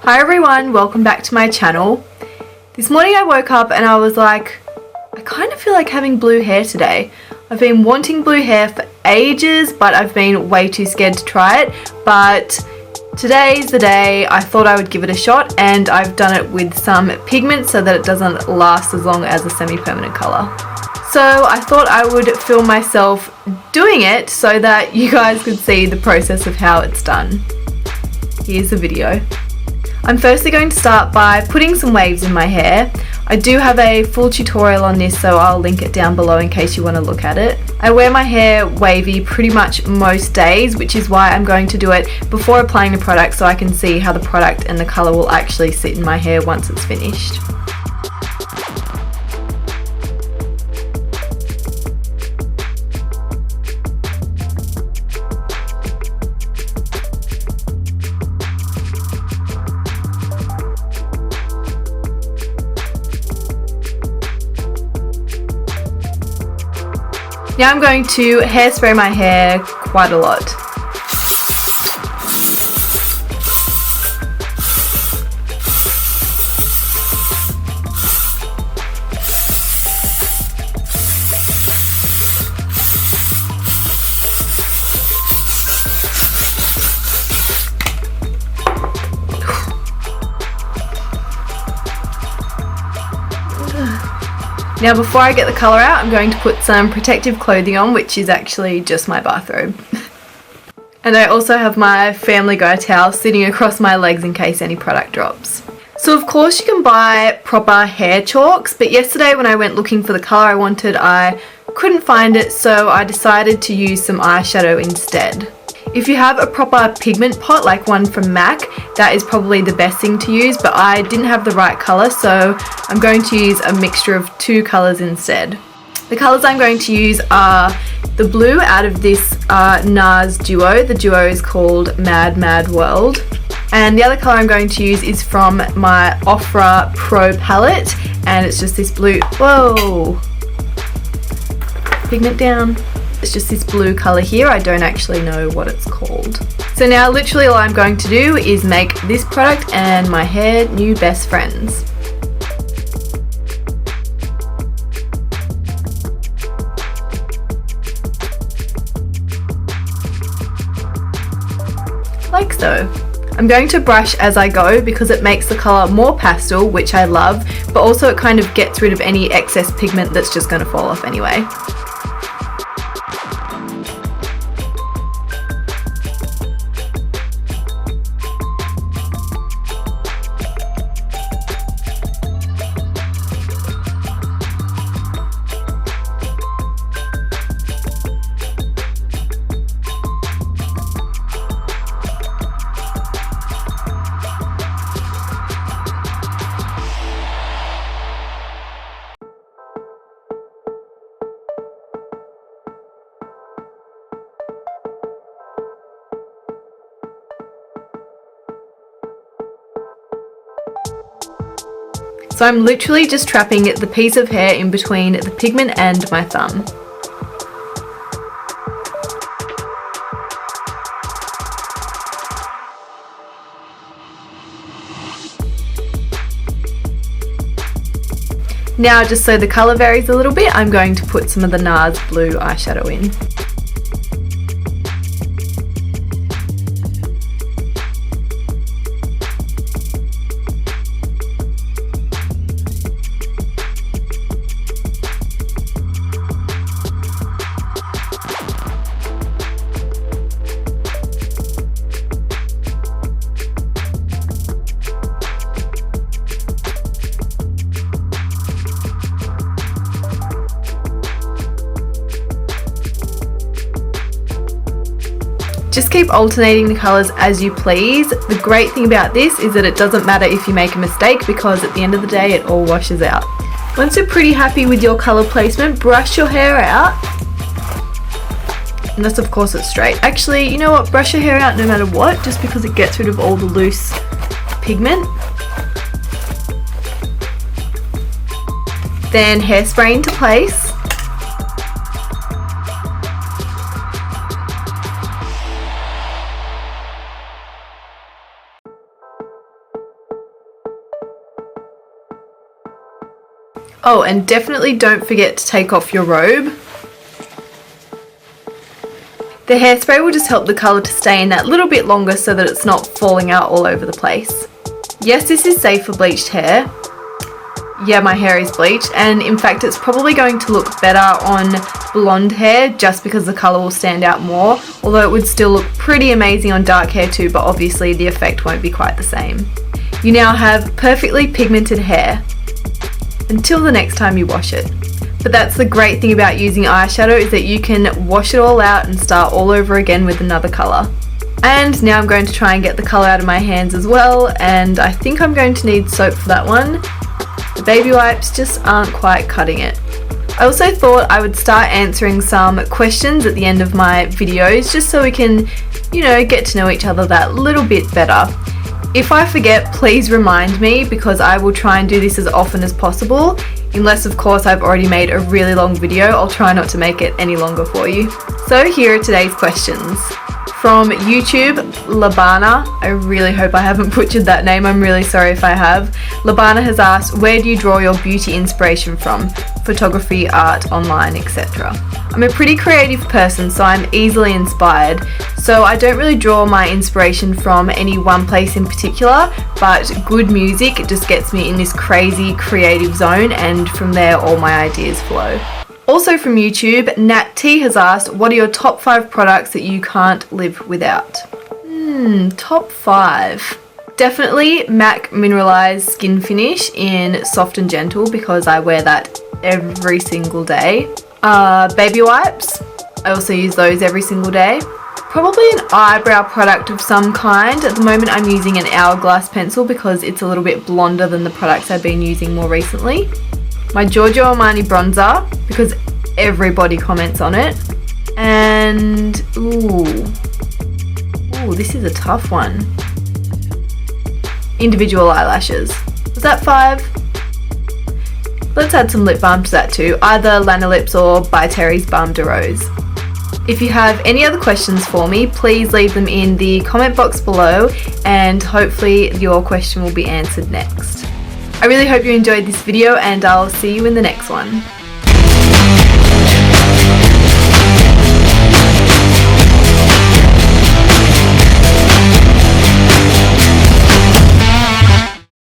Hi everyone, welcome back to my channel. This morning I woke up and I was like, I kind of feel like having blue hair today. I've been wanting blue hair for ages, but I've been way too scared to try it. But today's the day. I thought I would give it a shot, and I've done it with some pigment so that it doesn't last as long as a semi-permanent color. So I thought I would film myself doing it so that you guys could see the process of how it's done. Here's the video. I'm firstly going to start by putting some waves in my hair. I do have a full tutorial on this, so I'll link it down below in case you want to look at it. I wear my hair wavy pretty much most days, which is why I'm going to do it before applying the product so I can see how the product and the colour will actually sit in my hair once it's finished. Now I'm going to hairspray my hair quite a lot. Now before I get the colour out, I'm going to put some protective clothing on, which is actually just my bathrobe. And I also have my Family Guy towel sitting across my legs in case any product drops. So of course you can buy proper hair chalks, but yesterday when I went looking for the colour I wanted, I couldn't find it, so I decided to use some eyeshadow instead. If you have a proper pigment pot like one from MAC, that is probably the best thing to use, but I didn't have the right colour, so I'm going to use a mixture of two colours instead. The colours I'm going to use are the blue out of this NARS duo. The duo is called Mad Mad World. And the other colour I'm going to use is from my Ofra Pro palette, and it's just this blue. Whoa! Pigment down. It's just this blue colour here. I don't actually know what it's called. So now literally all I'm going to do is make this product and my hair new best friends. Like so. I'm going to brush as I go because it makes the colour more pastel, which I love, but also it kind of gets rid of any excess pigment that's just going to fall off anyway. So I'm literally just trapping the piece of hair in between the pigment and my thumb. Now, just so the colour varies a little bit, I'm going to put some of the NARS blue eyeshadow in. Just keep alternating the colours as you please. The great thing about this is that it doesn't matter if you make a mistake, because at the end of the day it all washes out. Once you're pretty happy with your colour placement, brush your hair out. Unless of course it's straight. Actually, you know what? Brush your hair out no matter what, just because it gets rid of all the loose pigment. Then hairspray into place. Oh, and definitely don't forget to take off your robe. The hairspray will just help the colour to stay in that little bit longer so that it's not falling out all over the place. Yes, this is safe for bleached hair. Yeah, my hair is bleached, and in fact it's probably going to look better on blonde hair just because the colour will stand out more, although it would still look pretty amazing on dark hair too, but obviously the effect won't be quite the same. You now have perfectly pigmented hair until the next time you wash it. But that's the great thing about using eyeshadow, is that you can wash it all out and start all over again with another colour. And now I'm going to try and get the colour out of my hands as well, and I think I'm going to need soap for that one. The baby wipes just aren't quite cutting it. I also thought I would start answering some questions at the end of my videos just so we can, you know, get to know each other that little bit better. If I forget, please remind me, because I will try and do this as often as possible. Unless of course I've already made a really long video, I'll try not to make it any longer for you. So here are today's questions. From YouTube, Labana, I really hope I haven't butchered that name, I'm really sorry if I have. Labana has asked, where do you draw your beauty inspiration from? Photography, art, online, etc. I'm a pretty creative person, so I'm easily inspired. So I don't really draw my inspiration from any one place in particular, but good music just gets me in this crazy creative zone, and from there all my ideas flow. Also from YouTube, Nat T has asked, what are your top 5 products that you can't live without? Top 5. Definitely MAC Mineralized Skin Finish in Soft and Gentle, because I wear that every single day. Baby wipes, I also use those every single day. Probably an eyebrow product of some kind. At the moment I'm using an Hourglass pencil because it's a little bit blonder than the products I've been using more recently. My Giorgio Armani bronzer, because everybody comments on it. And, ooh, this is a tough one. Individual eyelashes. Was that 5? Let's add some lip balm to that too, either Lana Lips or By Terry's Balm de Rose. If you have any other questions for me, please leave them in the comment box below, and hopefully your question will be answered next. I really hope you enjoyed this video, and I'll see you in the next one.